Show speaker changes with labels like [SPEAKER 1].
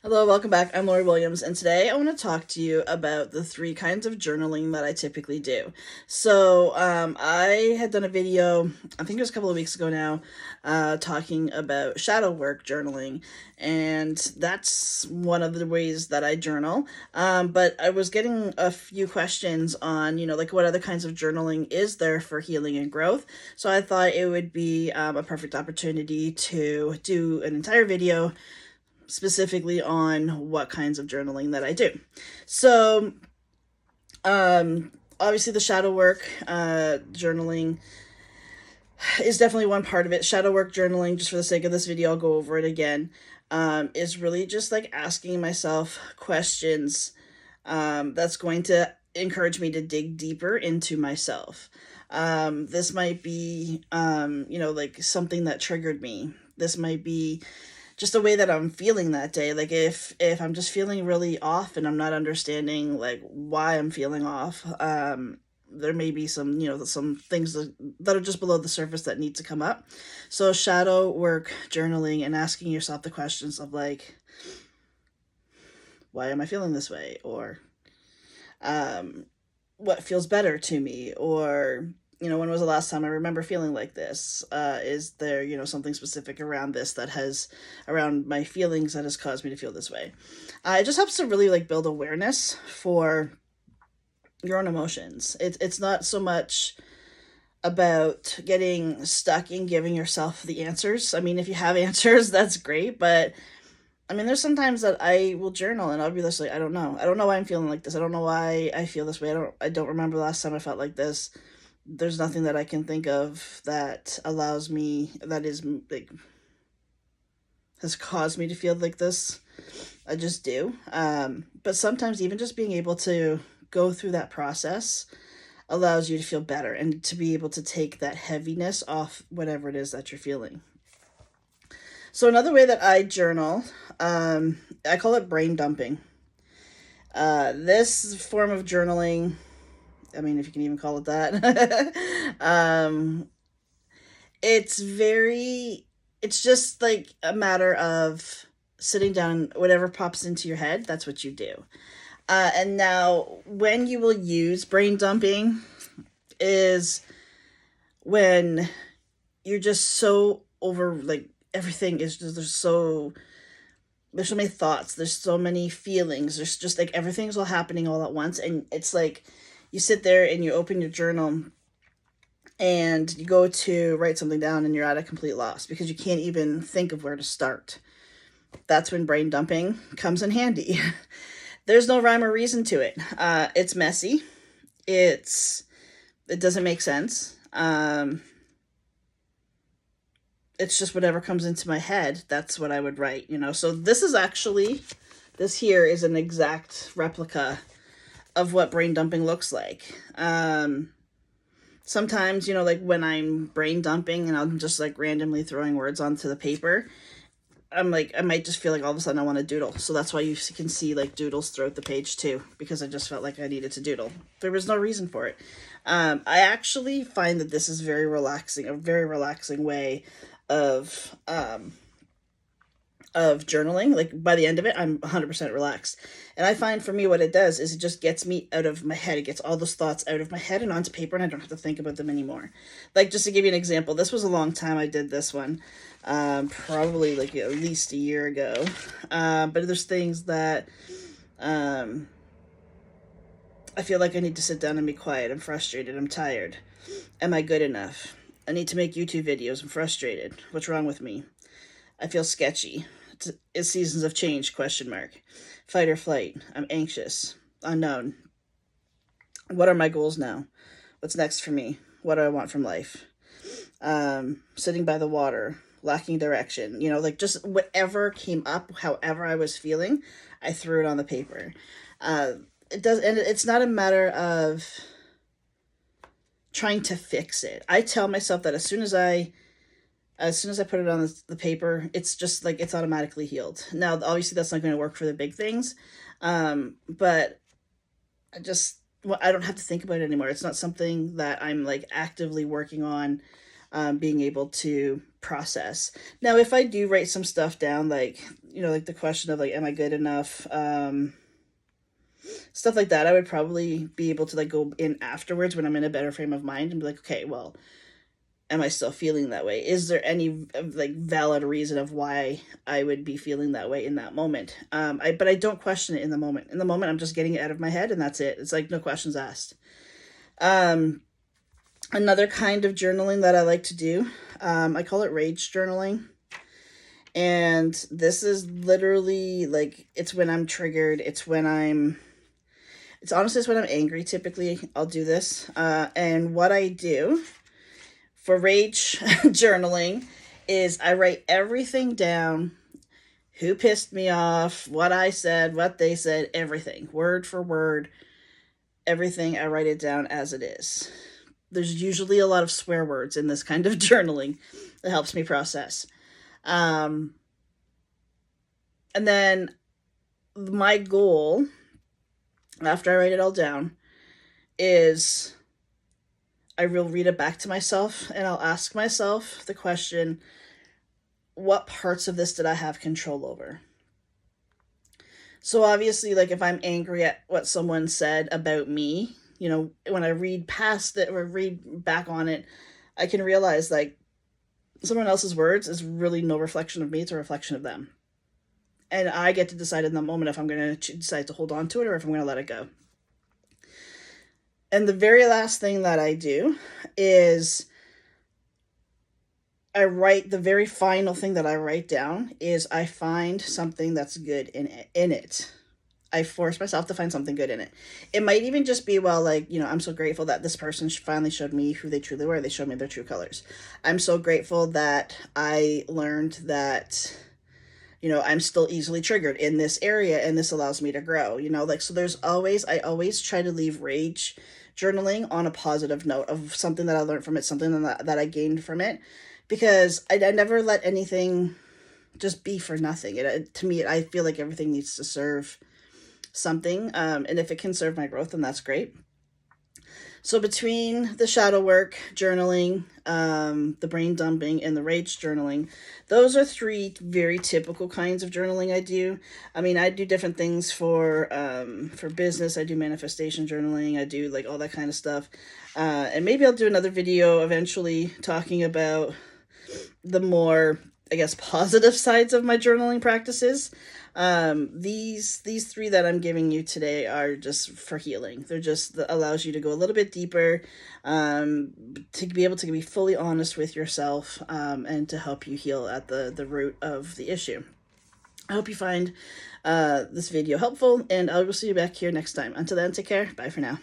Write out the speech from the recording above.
[SPEAKER 1] Hello, welcome back. I'm Lori Williams, and today I want to talk to you about the three kinds of journaling that I typically do. I had done a video, I think it was a couple of weeks ago now, talking about shadow work journaling, and that's one of the ways that I journal. But I was getting a few questions on, like what other kinds of journaling is there for healing and growth. So I thought it would be a perfect opportunity to do an entire video specifically on what kinds of journaling that I do. So, obviously, the shadow work journaling is definitely one part of it. Shadow work journaling, just for the sake of this video, I'll go over it again, is really just like asking myself questions that's going to encourage me to dig deeper into myself. This might be, like something that triggered me. This might be just the way that I'm feeling that day. Like if I'm just feeling really off and I'm not understanding like why I'm feeling off, there may be some, some things that are just below the surface that need to come up. So shadow work journaling and asking yourself the questions of like, why am I feeling this way? Or what feels better to me? Or when was the last time I remember feeling like this? Is there, something specific around this that has, around my feelings that has caused me to feel this way? It just helps to really like build awareness for your own emotions. It's not so much about getting stuck in giving yourself the answers. I mean, if you have answers, that's great, but I mean, there's sometimes that I will journal and I'll be just like, I don't know. I don't know why I'm feeling like this. I don't know why I feel this way. I don't remember the last time I felt like this. There's nothing that I can think of that allows me, that is like, has caused me to feel like this. I just do. But sometimes even just being able to go through that process allows you to feel better and to be able to take that heaviness off whatever it is that you're feeling. So another way that I journal, I call it brain dumping. This form of journaling, I mean, if you can even call it that, it's just like a matter of sitting down, whatever pops into your head, that's what you do. And now, when you will use brain dumping is when you're just so over, like, everything is just, there's so many thoughts, there's so many feelings, there's just like everything's all happening all at once. And it's like you sit there and you open your journal and you go to write something down and you're at a complete loss because you can't even think of where to start. That's when brain dumping comes in handy. There's no rhyme or reason to it. It's messy. It doesn't make sense. It's just whatever comes into my head. That's what I would write, So this here is an exact replica of what brain dumping looks like. Sometimes, like when I'm brain dumping and I'm just like randomly throwing words onto the paper, I'm like, I might just feel like all of a sudden I want to doodle. So that's why you can see like doodles throughout the page too, because I just felt like I needed to doodle. There was no reason for it. I actually find that this is a very relaxing way of journaling. Like by the end of it, I'm 100% relaxed. And I find for me what it does is it just gets me out of my head. It gets all those thoughts out of my head and onto paper, and I don't have to think about them anymore. Like, just to give you an example, this was a long time I did this one. Probably like at least a year ago. But there's things that I feel like I need to sit down and be quiet. I'm frustrated. I'm tired. Am I good enough? I need to make YouTube videos. I'm frustrated. What's wrong with me? I feel sketchy. It's seasons of change, question mark. Fight or flight. I'm anxious. Unknown. What are my goals now? What's next for me? What do I want from life? Sitting by the water. Lacking direction. Like just whatever came up, however I was feeling, I threw it on the paper. It does, and it's not a matter of trying to fix it. I tell myself that as soon as I put it on the paper, it's just like it's automatically healed. Now, obviously, that's not going to work for the big things, but I don't have to think about it anymore. It's not something that I'm like actively working on being able to process. Now, if I do write some stuff down, like, like the question of like, am I good enough? Stuff like that, I would probably be able to like go in afterwards when I'm in a better frame of mind and be like, okay, well, am I still feeling that way? Is there any like valid reason of why I would be feeling that way in that moment? But I don't question it in the moment. In the moment, I'm just getting it out of my head, and that's it. It's like no questions asked. Another kind of journaling that I like to do, I call it rage journaling. And this is literally like, it's when I'm triggered. It's when I'm angry. Typically, I'll do this. And what I do for rage journaling is I write everything down, who pissed me off, what I said, what they said, everything, word for word, everything. I write it down as it is. There's usually a lot of swear words in this kind of journaling that helps me process. And then my goal, after I write it all down, is I will read it back to myself and I'll ask myself the question, what parts of this did I have control over? So obviously, like if I'm angry at what someone said about me, when I read past it or read back on it, I can realize like someone else's words is really no reflection of me, it's a reflection of them. And I get to decide in the moment if I'm going to decide to hold on to it or if I'm going to let it go. And the very last thing that I do is the very final thing that I write down is I find something that's good in it. I force myself to find something good in it. It might even just be, well, like, I'm so grateful that this person finally showed me who they truly were. They showed me their true colors. I'm so grateful that I learned that, I'm still easily triggered in this area and this allows me to grow, so I always try to leave rage journaling on a positive note of something that I learned from it, something that I gained from it, because I never let anything just be for nothing. To me, I feel like everything needs to serve something, and if it can serve my growth, then that's great. So between the shadow work, journaling, the brain dumping, and the rage journaling, those are 3 very typical kinds of journaling I do. I mean, I do different things for business. I do manifestation journaling. I do like all that kind of stuff. And maybe I'll do another video eventually talking about the more, I guess, positive sides of my journaling practices. These 3 that I'm giving you today are just for healing. They're just that allows you to go a little bit deeper, to be able to be fully honest with yourself, and to help you heal at the root of the issue. I hope you find this video helpful, and I will see you back here next time. Until then, take care. Bye for now.